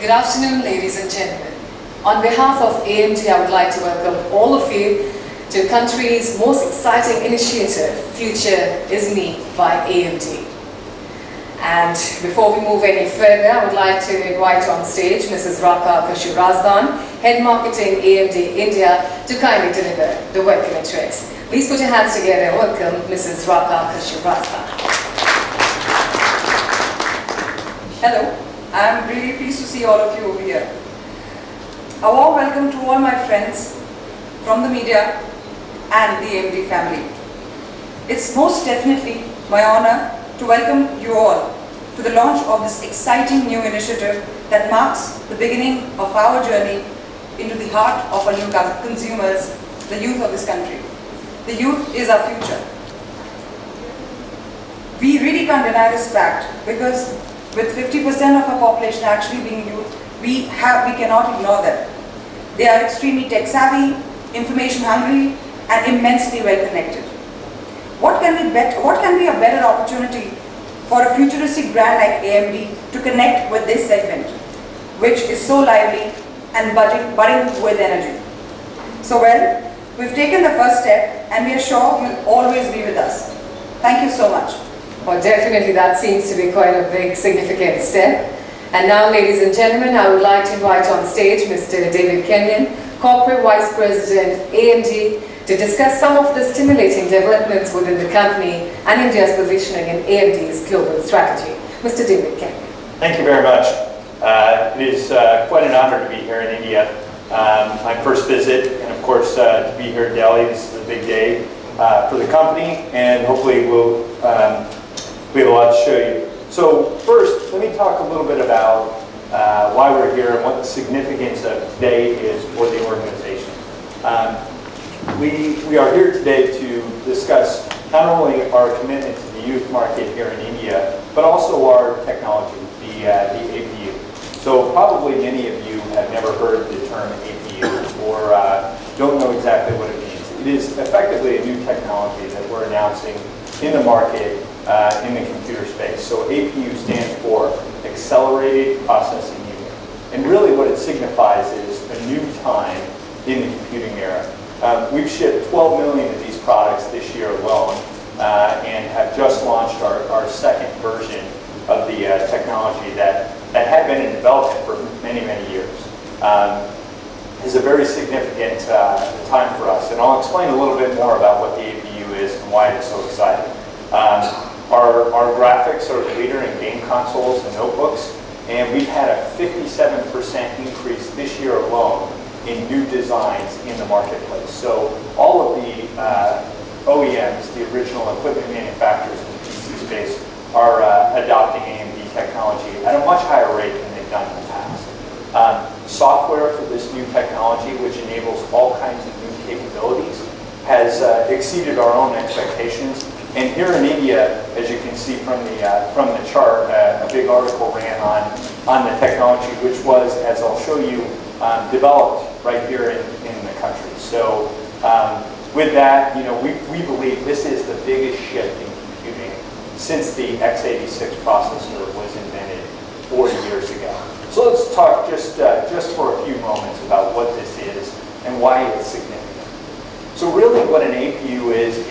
Good afternoon, ladies and gentlemen. On behalf of AMD, I would like to welcome all of you to the country's most exciting initiative, Future is Me by AMD. And before we move any further, I would like to invite on stage Mrs. Raka Kashurazdan, Head Marketing AMD India, to kindly deliver the welcome address. Please put your hands together and welcome Mrs. Raka Kashurazdan. Hello, I'm really pleased to see all of you over here. A warm welcome to all my friends from the media and the AMD family. It's most definitely my honor to welcome you all to the launch of this exciting new initiative that marks the beginning of our journey into the heart of our new consumers, the youth of this country. The youth is our future. We really can't deny this fact because with 50% of our population actually being youth, we cannot ignore them. They are extremely tech savvy, information hungry, and immensely well connected. What can be a better opportunity for a futuristic brand like AMD to connect with this segment, which is so lively and budding with energy? So well, we've taken the first step and we are sure you'll always be with us. Thank you so much. Well, definitely that seems to be quite a big, significant step. And now, ladies and gentlemen, I would like to invite on stage Mr. David Kenyon, Corporate Vice President, AMD, to discuss some of the stimulating developments within the company and India's positioning in AMD's global strategy. Mr. David Kenyon. Thank you very much. It is quite an honor to be here in India. My first visit, and of course to be here in Delhi. This is a big day for the company, and hopefully we have a lot to show you. So first, let me talk a little bit about why we're here and what the significance of today is for the organization. We are here today to discuss not only our commitment to the youth market here in India, but also our technology, the APU. So probably many of you have never heard the term APU or don't know exactly what it means. It is effectively a new technology that we're announcing in the market in the computer space. So APU stands for Accelerated Processing Unit. And really what it signifies is a new time in the computing era. We've shipped 12 million of these products this year alone and have just launched our second version of the technology that had been in development for many, many years. Is a very significant time for us. And I'll explain a little bit more about what the APU is and why it's so exciting. Our graphics are the leader in game consoles and notebooks, and we've had a 57% increase this year alone in new designs in the marketplace. So all of the OEMs, the original equipment manufacturers in the PC space, are adopting AMD technology at a much higher rate than they've done in the past. Software for this new technology, which enables all kinds of new capabilities, has exceeded our own expectations. And here in India, as you can see from the chart, a big article ran on the technology, which was, as I'll show you, developed right here in the country. So with that, we believe this is the biggest shift in computing since the x86 processor was invented 40 years ago. So let's talk just for a few moments about what this is and why it's significant. So really what an APU is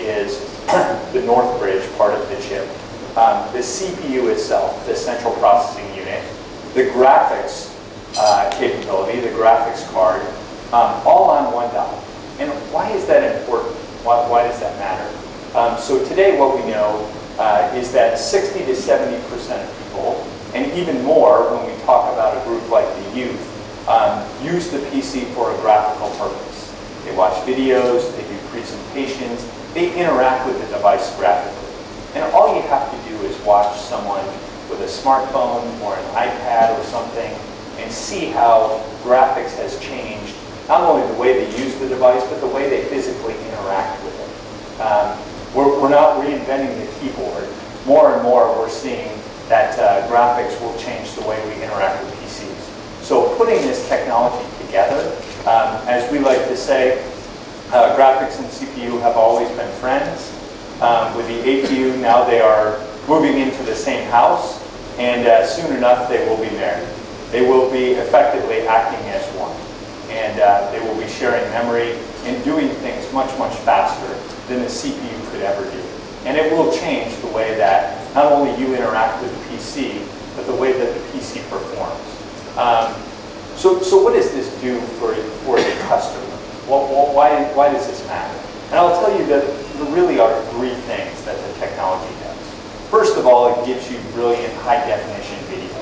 the North Bridge part of the chip, the CPU itself, the central processing unit, the graphics capability, the graphics card, all on one die. And why is that important? Why does that matter? So today what we know is that 60 to 70% of people, and even more when we talk about a group like the youth, use the PC for a graphical purpose. They watch videos, they do presentations, they interact with the device graphically. And all you have to do is watch someone with a smartphone or an iPad or something and see how graphics has changed, not only the way they use the device, but the way they physically interact with it. We're not reinventing the keyboard. More and more we're seeing that graphics will change the way we interact with PCs. So putting this technology together, as we like to say, graphics and CPU have always been friends. With the APU, now they are moving into the same house, and soon enough they will be married. They will be effectively acting as one. And they will be sharing memory and doing things much, much faster than the CPU could ever do. And it will change the way that not only you interact with the PC, but the way that the PC performs. So what does this do for the customer? Well, why does this matter? And I'll tell you that there really are three things that the technology does. First of all, it gives you brilliant high-definition video.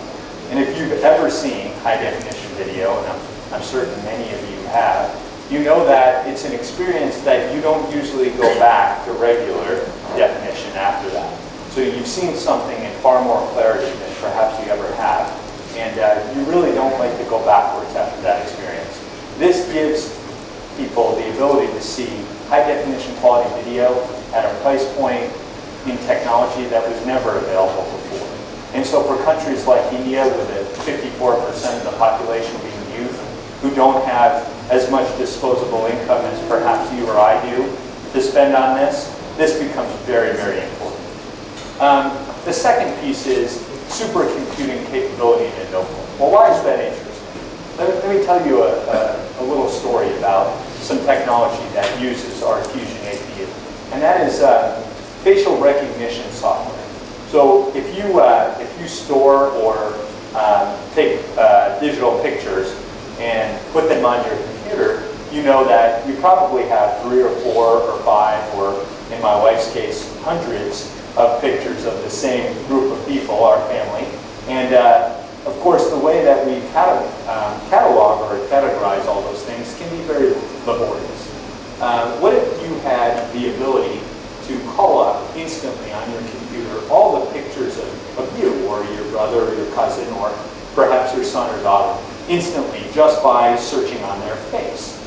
And if you've ever seen high-definition video, and I'm certain many of you have, you know that it's an experience that you don't usually go back to regular definition after that. So you've seen something in far more clarity than perhaps you ever have, and you really don't like to go backwards after that experience. This gives people the ability to see high-definition quality video at a price point in technology that was never available before. And so for countries like India, with 54% of the population being youth, who don't have as much disposable income as perhaps you or I do to spend on this, this becomes very, very important. The second piece is supercomputing capability in a notebook. Well, why is that interesting? Let me tell you a little story about some technology that uses our Fusion APU, and that is facial recognition software. So if you store or take digital pictures and put them on your computer, you know that you probably have 3 or 4 or 5, or in my wife's case, hundreds of pictures of the same group of people, our family. And of course, the way that we catalog or categorize all those things can be very laborious. What if you had the ability to call up instantly on your computer all the pictures of you, or your brother, or your cousin, or perhaps your son or daughter, instantly just by searching on their face?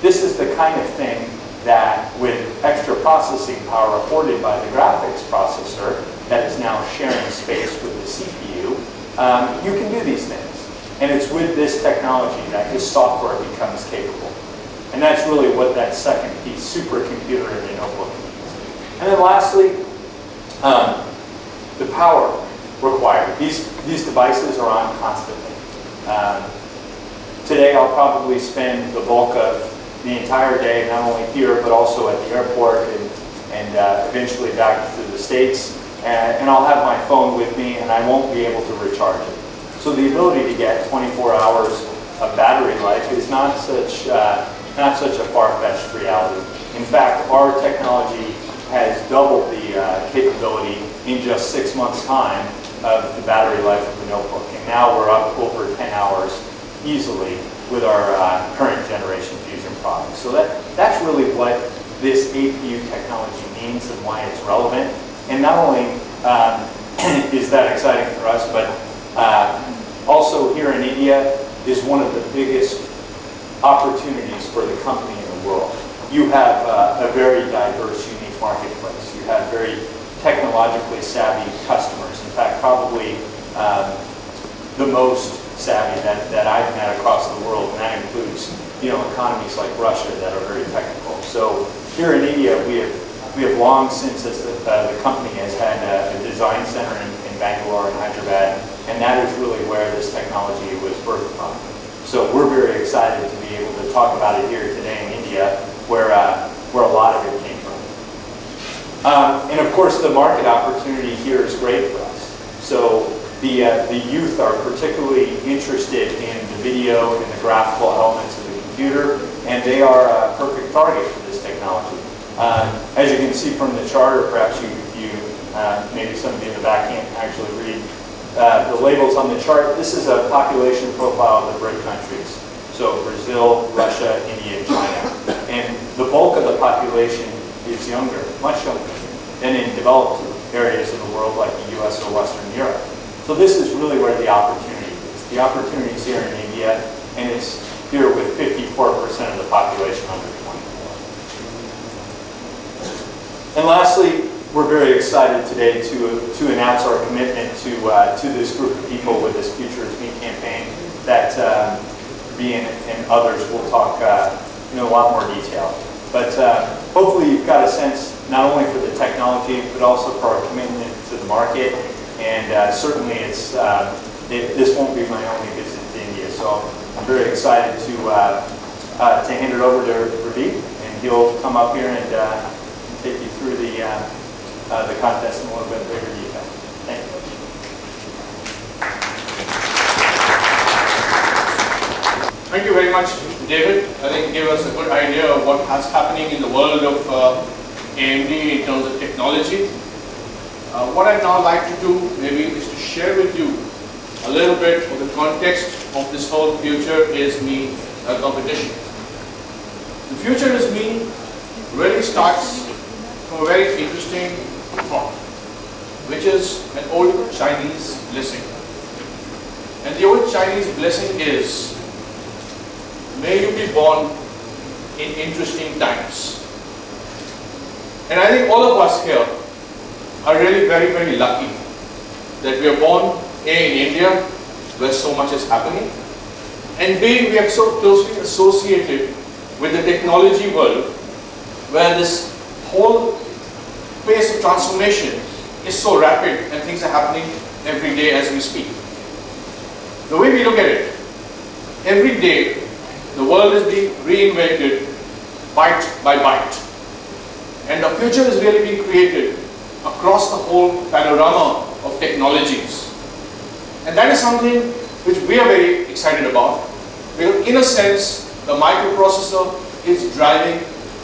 This is the kind of thing that, with extra processing power afforded by the graphics processor that is now sharing space with the CPU, you can do these things. And it's with this technology that this software becomes capable. And that's really what that second piece, supercomputer in a notebook, means. And then lastly, the power required. These devices are on constantly. Today I'll probably spend the bulk of the entire day, not only here, but also at the airport and eventually back to the States. And I'll have my phone with me, and I won't be able to recharge it. So the ability to get 24 hours of battery life is not such a far-fetched reality. In fact, our technology has doubled the capability in just 6 months' time of the battery life of the notebook. And now we're up over 10 hours easily with our current generation Fusion products. So that's really what this APU technology means and why it's relevant. And not only is that exciting for us, but also here in India is one of the biggest opportunities for the company in the world. You have a very diverse, unique marketplace. You have very technologically savvy customers. In fact, probably the most savvy that I've met across the world, and that includes economies like Russia that are very technical. So here in India, we have long since the company has had a design center in Bangalore and Hyderabad, and that is really where this technology was birthed from. So we're very excited to be able to talk about it here today in India, where a lot of it came from. And of course, the market opportunity here is great for us. So the youth are particularly interested in the video and the graphical elements of the computer, and they are a perfect target for this technology. As you can see from the chart, or perhaps you maybe some of you in the back can't actually read the labels on the chart, this is a population profile of the BRIC countries. So Brazil, Russia, India, and China. And the bulk of the population is younger, much younger, than in developed areas of the world like the US or Western Europe. So this is really where the opportunity is. The opportunity is here in India, and it's here with 54% of the population under 24. And lastly, we're very excited today to announce our commitment to this group of people with this Future is Me campaign that Ian and others will talk in a lot more detail. But hopefully you've got a sense not only for the technology, but also for our commitment to the market. And certainly it's this won't be my only visit to India. So I'm very excited to hand it over to Ravi, and he'll come up here and take you through the contest in a little bit bigger detail. Thank you. Thank you very much, David. I think it gave us a good idea of what is happening in the world of AMD in terms of technology. What I'd now like to do maybe is to share with you a little bit of the context of this whole Future is Me competition. The Future is Me really starts from a very interesting thought, which is an old Chinese blessing. And the old Chinese blessing is, may you be born in interesting times. And I think all of us here are really very, very lucky that we are born A, in India, where so much is happening, and B, we are so closely associated with the technology world, where this whole pace of transformation is so rapid and things are happening every day as we speak. The way we look at it, every day the world is being reinvented bite by bite, and the future is really being created across the whole panorama of technologies. And that is something which we are very excited about, because in a sense the microprocessor is driving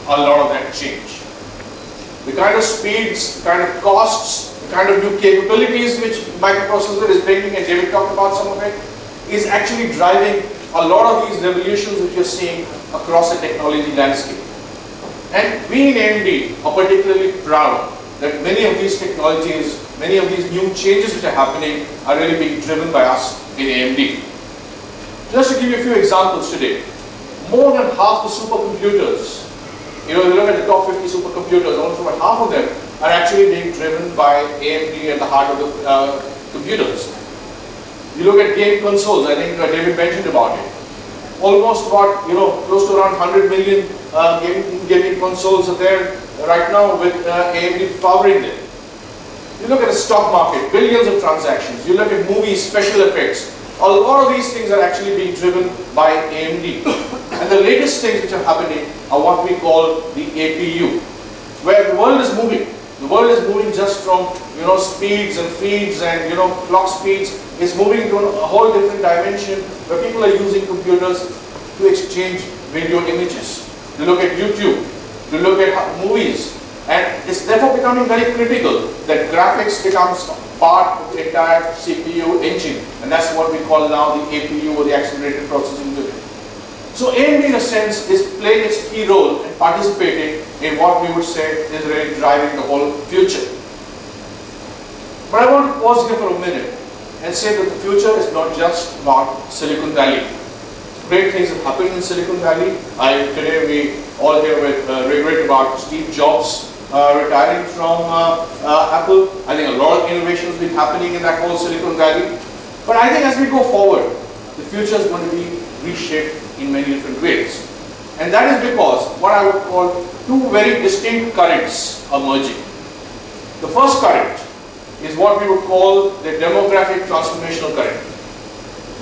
a lot of that change. The kind of speeds, the kind of costs, the kind of new capabilities which microprocessor is bringing, and David talked about some of it, is actually driving a lot of these revolutions which you're seeing across the technology landscape. And we in AMD are particularly proud that many of these technologies, many of these new changes which are happening are really being driven by us in AMD. Just to give you a few examples today, more than half the supercomputers, you look at the top 50 supercomputers, almost about half of them are actually being driven by AMD at the heart of the computers. You look at game consoles, I think David mentioned about it. Almost about, close to around 100 million gaming consoles are there right now with AMD powering them. You look at the stock market, billions of transactions. You look at movies, special effects. A lot of these things are actually being driven by AMD. And the latest things which are happening are what we call the APU, where the world is moving. The world is moving just from speeds and feeds and clock speeds. It's moving to a whole different dimension where people are using computers to exchange video images, to look at YouTube, to look at movies. And it's therefore becoming very critical that graphics becomes part of the entire CPU engine, and that's what we call now the APU, or the accelerated processing unit. So AMD in a sense is playing its key role and participating in what we would say is really driving the whole future. But I want to pause here for a minute and say that the future is not just about Silicon Valley. Great things have happened in Silicon Valley. Today we all hear with regret about Steve Jobs retiring from Apple. I think a lot of innovation has been happening in that whole Silicon Valley. But I think as we go forward, the future is going to be reshaped in many different ways. And that is because what I would call two very distinct currents are merging. The first current is what we would call the demographic transformational current.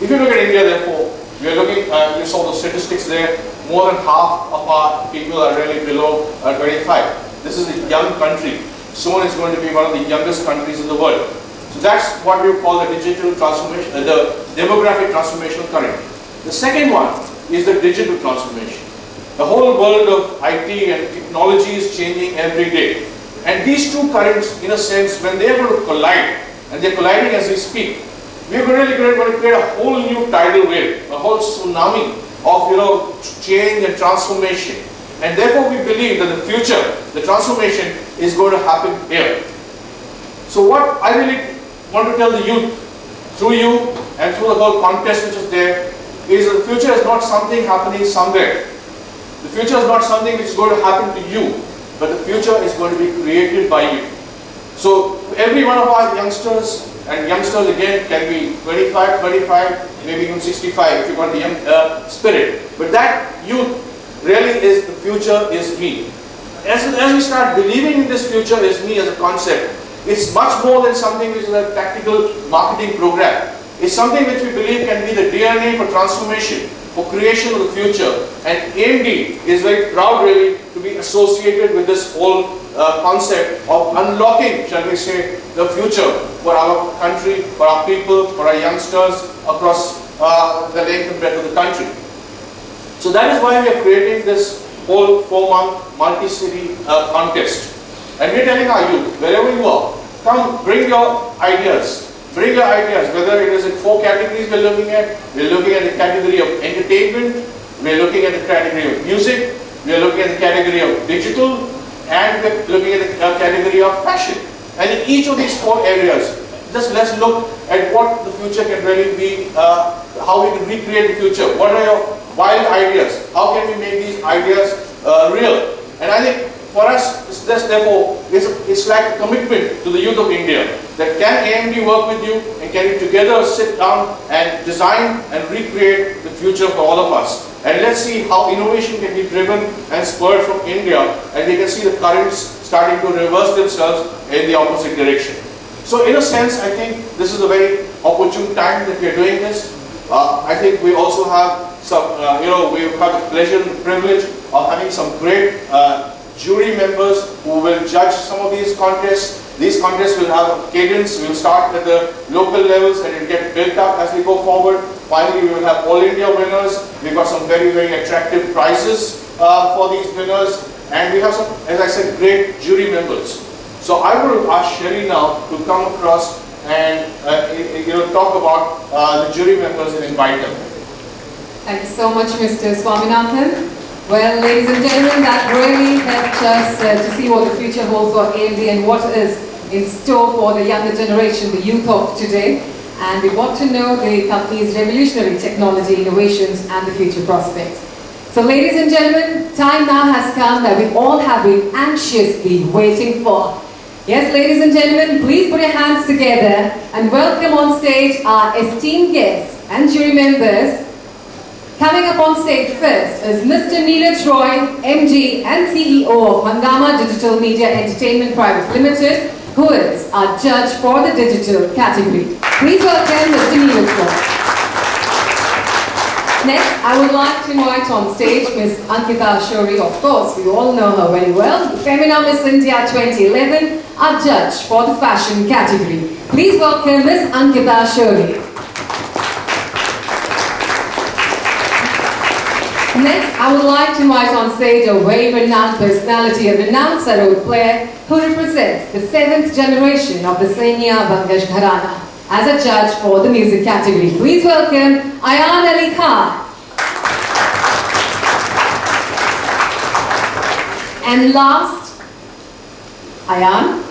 If you look at India, therefore, we are looking, you saw the statistics there, more than half of our people are really below 25. This is a young country. Soon it's going to be one of the youngest countries in the world. So that's what we call the digital transformation, the demographic transformational current. The second one is the digital transformation. The whole world of IT and technology is changing every day. And these two currents, in a sense, when they are going to collide, and they're colliding as we speak, we are really going to create a whole new tidal wave, a whole tsunami of change and transformation. And therefore we believe that the future, the transformation, is going to happen here. So what I really want to tell the youth, through you and through the whole contest which is there, is that the future is not something happening somewhere. The future is not something which is going to happen to you, but the future is going to be created by you. So every one of our youngsters, and youngsters again can be 25, 35, maybe even 65 if you've got the young spirit. But that youth really is the future is me. As we start believing in this future is me as a concept, it's much more than something which is a tactical marketing program. is something which we believe can be the DNA for transformation, for creation of the future. And AMD is very proud really to be associated with this whole concept of unlocking, shall we say, the future for our country, for our people, for our youngsters across the length and breadth of the country. So that is why we are creating this whole 4-month multi-city contest. And we are telling our youth, wherever you are, come bring your ideas. Bring your ideas, whether it is in 4 categories we're looking at. We're looking at the category of entertainment, we're looking at the category of music, we're looking at the category of digital, and we're looking at the category of fashion. And in each of these 4 areas, just let's look at what the future can really be, how we can recreate the future. What are your wild ideas? How can we make these ideas real? And I think for us, it's like a commitment to the youth of India that can AMD work with you and can we together sit down and design and recreate the future for all of us. And let's see how innovation can be driven and spurred from India, and we can see the currents starting to reverse themselves in the opposite direction. So in a sense, I think this is a very opportune time that we are doing this. I think we also have some, we've had the pleasure and the privilege of having some great jury members who will judge some of these contests. These contests will have a cadence. We will start at the local levels and it will get built up as we go forward. Finally, we will have all India winners. We've got some very, very attractive prizes for these winners. And we have some, as I said, great jury members. So I will ask Sherry now to come across and talk about the jury members and invite them. Thank you so much, Mr. Swaminathan. Well, ladies and gentlemen, that really helped us to see what the future holds for AMD and what is in store for the younger generation, the youth of today. And we want to know the company's revolutionary technology innovations and the future prospects. So ladies and gentlemen, time now has come that we all have been anxiously waiting for. Yes, ladies and gentlemen, please put your hands together and welcome on stage our esteemed guests and jury members. Coming up on stage first is Mr. Neeraj Roy, MD and CEO of Hungama Digital Media Entertainment Private Limited, who is our judge for the digital category. Please welcome Mr. Neeraj Roy. Next, I would like to invite on stage Ms. Ankita Shori. Of course, we all know her very well. Femina Miss India 2011, our judge for the fashion category. Please welcome Ms. Ankita Shori. Next, I would like to invite on stage a very renowned personality, a renowned sarod player who represents the 7th generation of the Sainya Bangash Gharana as a judge for the music category. Please welcome Ayan Ali Khan. And last, Ayan.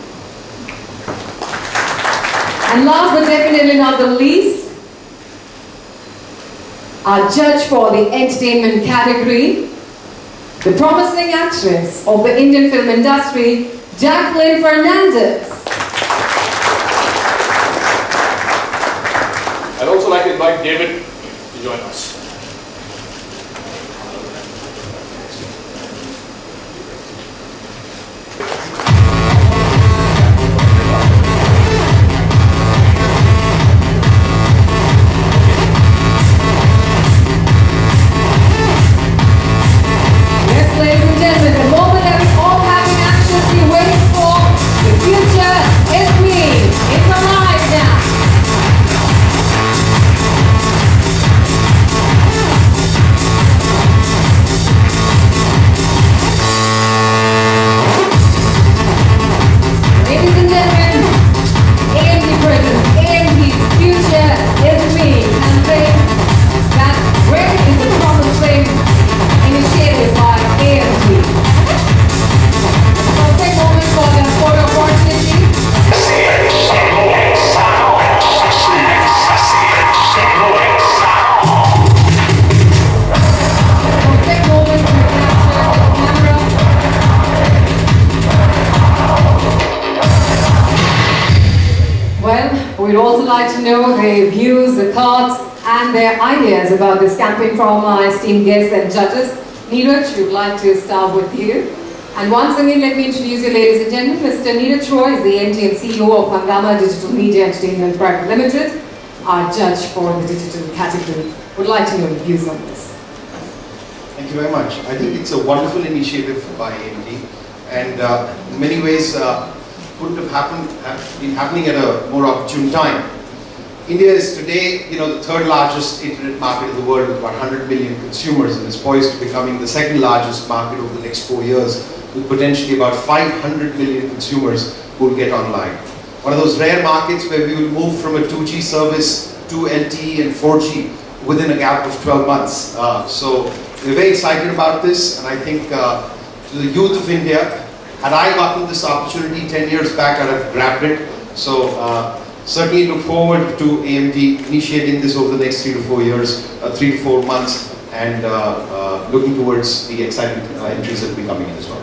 And last but definitely not the least, our judge for the entertainment category, the promising actress of the Indian film industry, Jacqueline Fernandez. I'd also like to invite David to join us. Ladies and gentlemen, the moment that we all have been anxiously waiting for, the future is me. It's alive now. Ladies and gentlemen, AMD presents AMD's Future is Me campaign that really is a promising initiative by AMD. So take a moment for the photo opportunity. So take a moment to capture the camera. Well, we'd also like to know their views, their thoughts, and their ideas about this campaign from our esteemed guests and judges. Neeraj, we would like to start with you. And once again, let me introduce you, ladies and gentlemen. Mr. Neeraj Roy is the MD and CEO of Hungama Digital Media Entertainment Private Limited. our judge for the digital category. Would like to know your views on this. Thank you very much. I think it's a wonderful initiative by AMD, and in many ways couldn't have been happening at a more opportune time. India is today, the third largest internet market in the world with about 100 million consumers, and is poised to becoming the second largest market over the next 4 years, with potentially about 500 million consumers who will get online. One of those rare markets where we will move from a 2G service to LTE and 4G within a gap of 12 months. So we're very excited about this, and I think to the youth of India, had I gotten this opportunity 10 years back, I'd have grabbed it. So certainly look forward to AMD initiating this over the next 3 to 4 years, 3 to 4 months, and looking towards the exciting entries that will be coming in as well.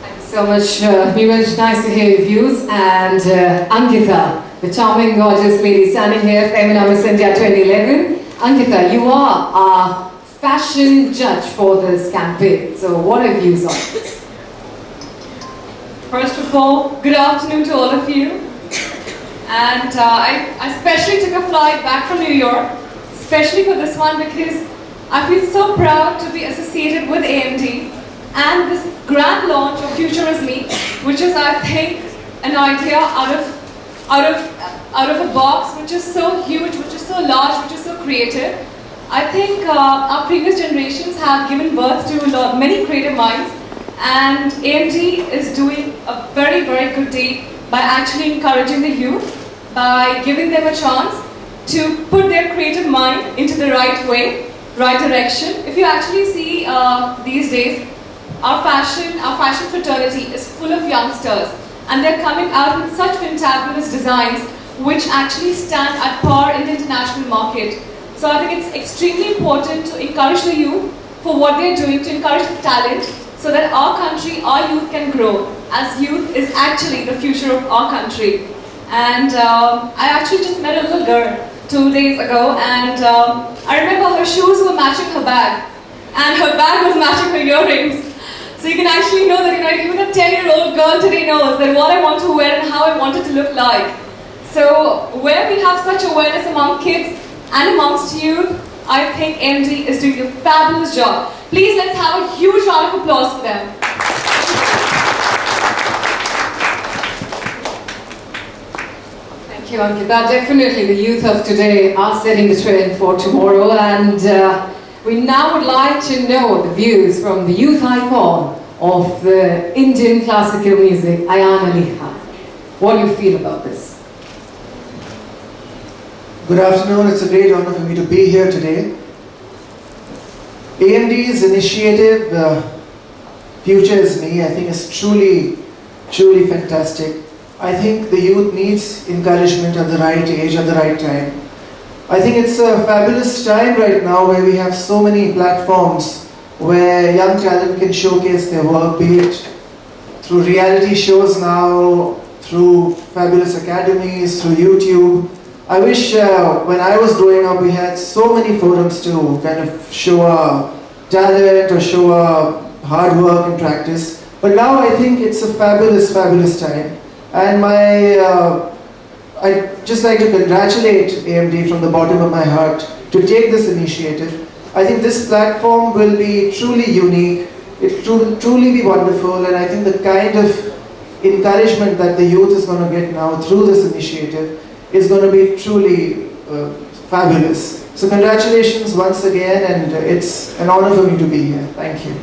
Thank you so much, Neeraj. Nice to hear your views. And Ankita, the charming, gorgeous lady standing here, Femina Miss India 2011. Ankita, you are our fashion judge for this campaign. So what are your views on this? First of all, good afternoon to all of you. And I especially took a flight back from New York, especially for this one, because I feel so proud to be associated with AMD and this grand launch of Future is Me, which is, I think, an idea out of a box, which is so huge, which is so large, which is so creative. I think our previous generations have given birth to many creative minds, and AMD is doing a very, very good deed by actually encouraging the youth, by giving them a chance to put their creative mind into the right way, right direction. If you actually see these days, our fashion fraternity is full of youngsters, and they're coming out with such fantabulous designs which actually stand at par in the international market. So I think it's extremely important to encourage the youth for what they're doing, to encourage the talent, so that our country, our youth can grow, as youth is actually the future of our country. And I actually just met a little girl 2 days ago, and I remember her shoes were matching her bag, and her bag was matching her earrings. So you can actually know that even a 10-year-old girl today knows that what I want to wear and how I want it to look like. So where we have such awareness among kids and amongst youth, I think AMD is doing a fabulous job. Please let's have a huge round of applause for them. Thank you, Ankita. Definitely the youth of today are setting the trend for tomorrow, and we now would like to know the views from the youth icon of the Indian classical music, Ayan Ali Khan. What do you feel about this? Good afternoon, it's a great honor for me to be here today. AMD's initiative, Future is Me, I think is truly fantastic. I think the youth needs encouragement at the right age, at the right time. I think it's a fabulous time right now where we have so many platforms where young talent can showcase their work, be it through reality shows now, through fabulous academies, through YouTube. I wish when I was growing up we had so many forums to kind of show our talent or show our hard work and practice. But now I think it's a fabulous time. And I'd just like to congratulate AMD from the bottom of my heart to take this initiative. I think this platform will be truly unique, it will truly be wonderful, and I think the kind of encouragement that the youth is going to get now through this initiative is going to be truly fabulous. So congratulations once again, and it's an honor for me to be here. Thank you.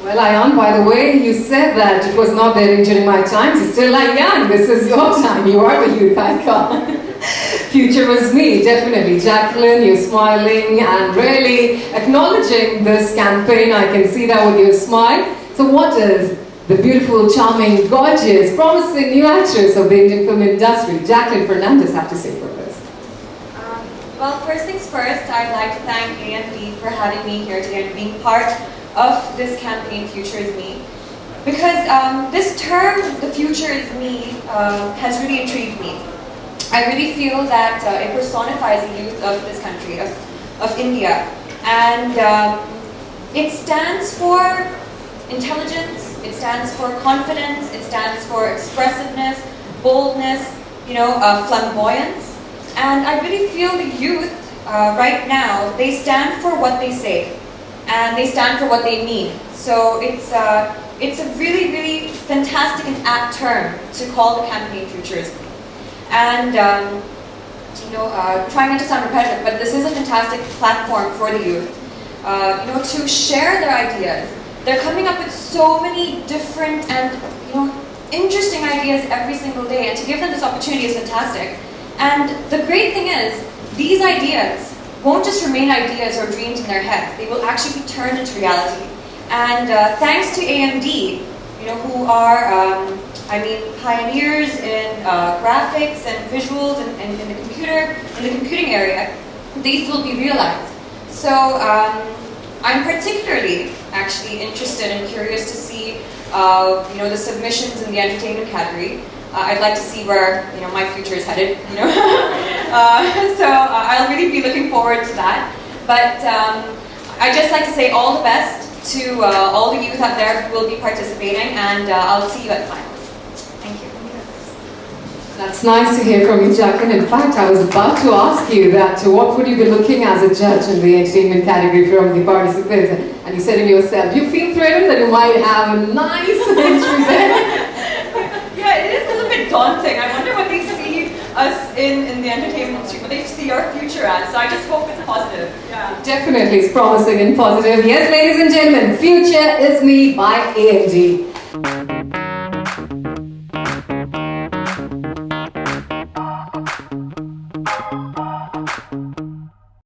Well, Ayan, by the way, you said that it was not there during my times. It's still like, Ayan, this is your time. You are the youth icon. Future was me, definitely. Jacqueline, you're smiling and really acknowledging this campaign. I can see that with your smile. So what does the beautiful, charming, gorgeous, promising new actress of the Indian film industry, Jacqueline Fernandez, have to say for this? Well, first things first, I'd like to thank AMD for having me here today and being part of this campaign, Future is Me. Because this term, the future is me, has really intrigued me. I really feel that it personifies the youth of this country, of India. And it stands for intelligence, it stands for confidence, it stands for expressiveness, boldness, flamboyance. And I really feel the youth right now, they stand for what they say, and they stand for what they mean. So it's a really, really fantastic and apt term to call the campaign Future is Me. And trying not to sound repetitive, but this is a fantastic platform for the youth, to share their ideas. They're coming up with so many different and interesting ideas every single day, and to give them this opportunity is fantastic. And the great thing is, these ideas won't just remain ideas or dreams in their heads. They will actually be turned into reality. And thanks to AMD, who are pioneers in graphics and visuals and in the computing area, these will be realized. So I'm particularly actually interested and curious to see the submissions in the entertainment category. I'd like to see where my future is headed. So I'll really be looking forward to that. But I'd just like to say all the best to all the youth out there who will be participating, and I'll see you at the finals. Thank you. That's nice to hear from you, Jacqueline. In fact, I was about to ask you that what would you be looking as a judge in the entertainment category from the participants? And you said to yourself, you feel thrilled that you might have a nice entry there? Yeah, it is a little bit daunting. I wonder what they see us in the entertainment industry, what they see our future as. So I just hope it's positive. Yeah. Definitely, it's promising and positive. Yes, ladies and gentlemen, Future is Me by AMD.